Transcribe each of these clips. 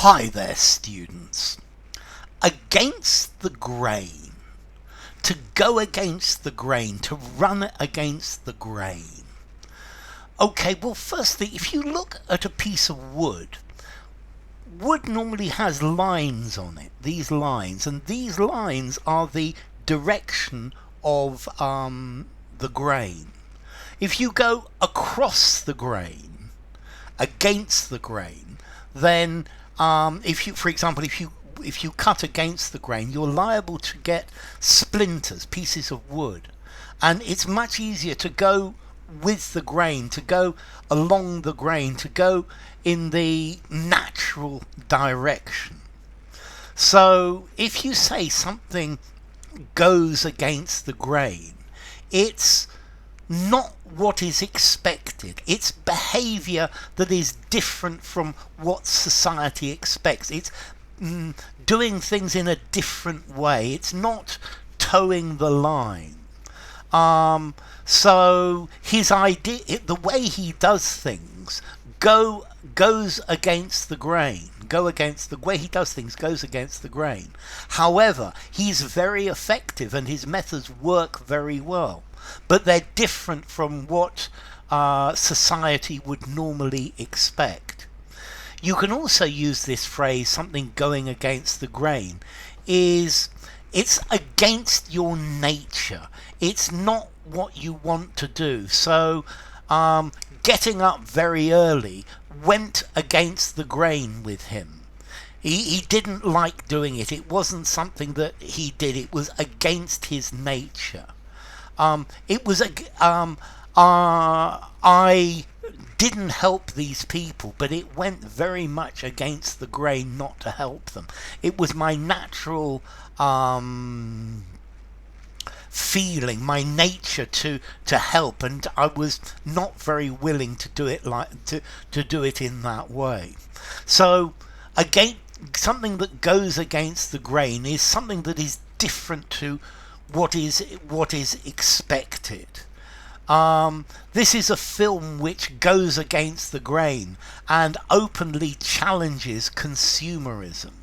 Hi there, students. Against the grain. To go against the grain, to run against the grain. Okay, well, firstly, if you look at a piece of wood, wood normally has lines on it, these lines, and these lines are the direction of the grain. If you go across the grain, against the grain, then if you, for example, if you cut against the grain, you're liable to get splinters, pieces of wood, and it's much easier to go with the grain, to go along the grain, to go in the natural direction. So if you say something goes against the grain, it's not what is expected. It's behavior that is different from what society expects. It's doing things in a different way. It's not towing the line. So his idea, the way he does things, goes against the grain. The way he does things goes against the grain. However, he's very effective and his methods work very well. But they're different from what society would normally expect. You can also use this phrase, something going against the grain, it's against your nature. It's not what you want to do. So getting up very early went against the grain with him. He didn't like doing it. It wasn't something that he did. It was against his nature. I didn't help these people, but it went very much against the grain not to help them. It was my natural feeling, my nature to help, and I was not very willing to do it to do it in that way. So again, something that goes against the grain is something that is different to what is expected. This is a film which goes against the grain and openly challenges consumerism.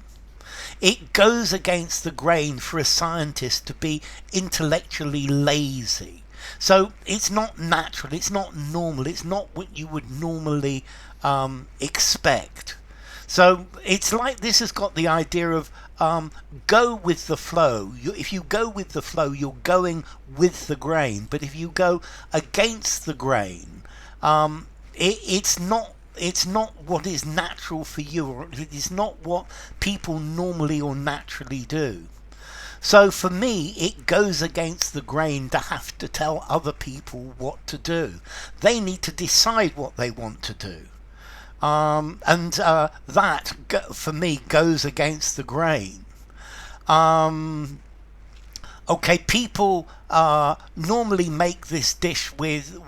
It goes against the grain for a scientist to be intellectually lazy. So it's not natural, it's not normal, it's not what you would normally expect. So it's like this has got the idea of go with the flow. If you go with the flow, you're going with the grain. But if you go against the grain, it's not what is natural for you, or it is not what people normally or naturally do. So for me, it goes against the grain to have to tell other people what to do. They need to decide what they want to do. That for me goes against the grain. Okay, people normally make this dish with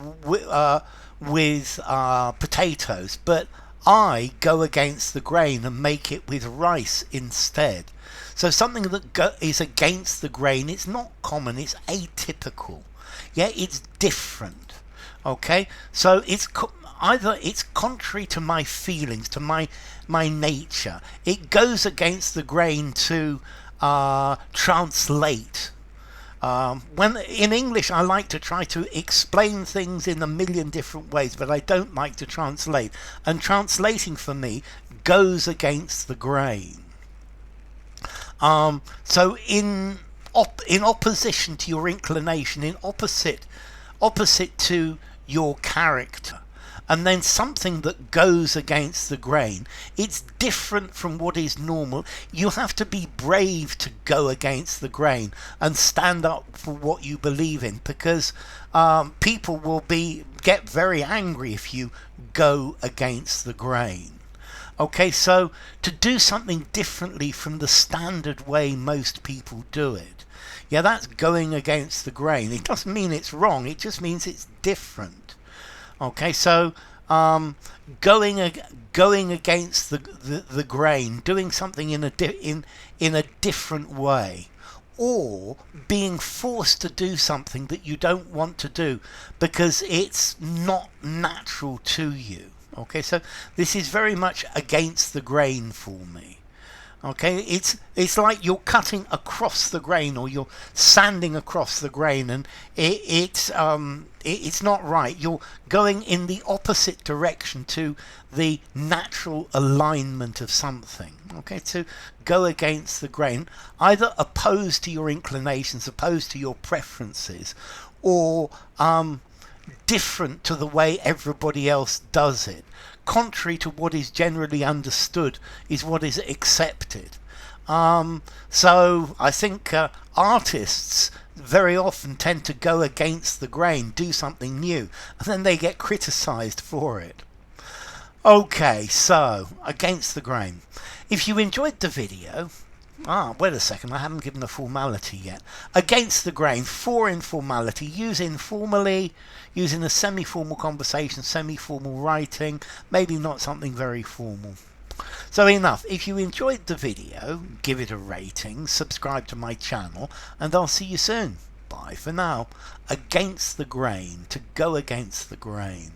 potatoes, but I go against the grain and make it with rice instead. So something that is against the grain, it's not common, it's atypical. Yeah, it's different. Okay, so either it's contrary to my feelings, to my nature. It goes against the grain to translate. When in English, I like to try to explain things in a million different ways, but I don't like to translate. And translating for me goes against the grain. So in opposition to your inclination, in opposite to your character, and then something that goes against the grain, it's different from what is normal. You have to be brave to go against the grain and stand up for what you believe in, because people will get very angry if you go against the grain. Okay, so to do something differently from the standard way most people do it, yeah, that's going against the grain. It doesn't mean it's wrong, it just means it's different. Okay, so going against the grain, doing something in a different way, or being forced to do something that you don't want to do because it's not natural to you. Okay, so this is very much against the grain for me. Okay, it's like you're cutting across the grain, or you're sanding across the grain, and it's not right. You're going in the opposite direction to the natural alignment of something. Okay, to go against the grain, either opposed to your inclinations, opposed to your preferences, or different to the way everybody else does it. Contrary to what is generally understood is what is accepted. So I think artists very often tend to go against the grain, do something new, and then they get criticized for it. Okay, so against the grain. If you enjoyed the video, wait a second, I haven't given a formality yet. Against the grain, for informality, use informally, using a semi-formal conversation, semi-formal writing, maybe not something very formal. So enough. If you enjoyed the video, give it a rating, subscribe to my channel, and I'll see you soon. Bye for now. Against the grain, to go against the grain.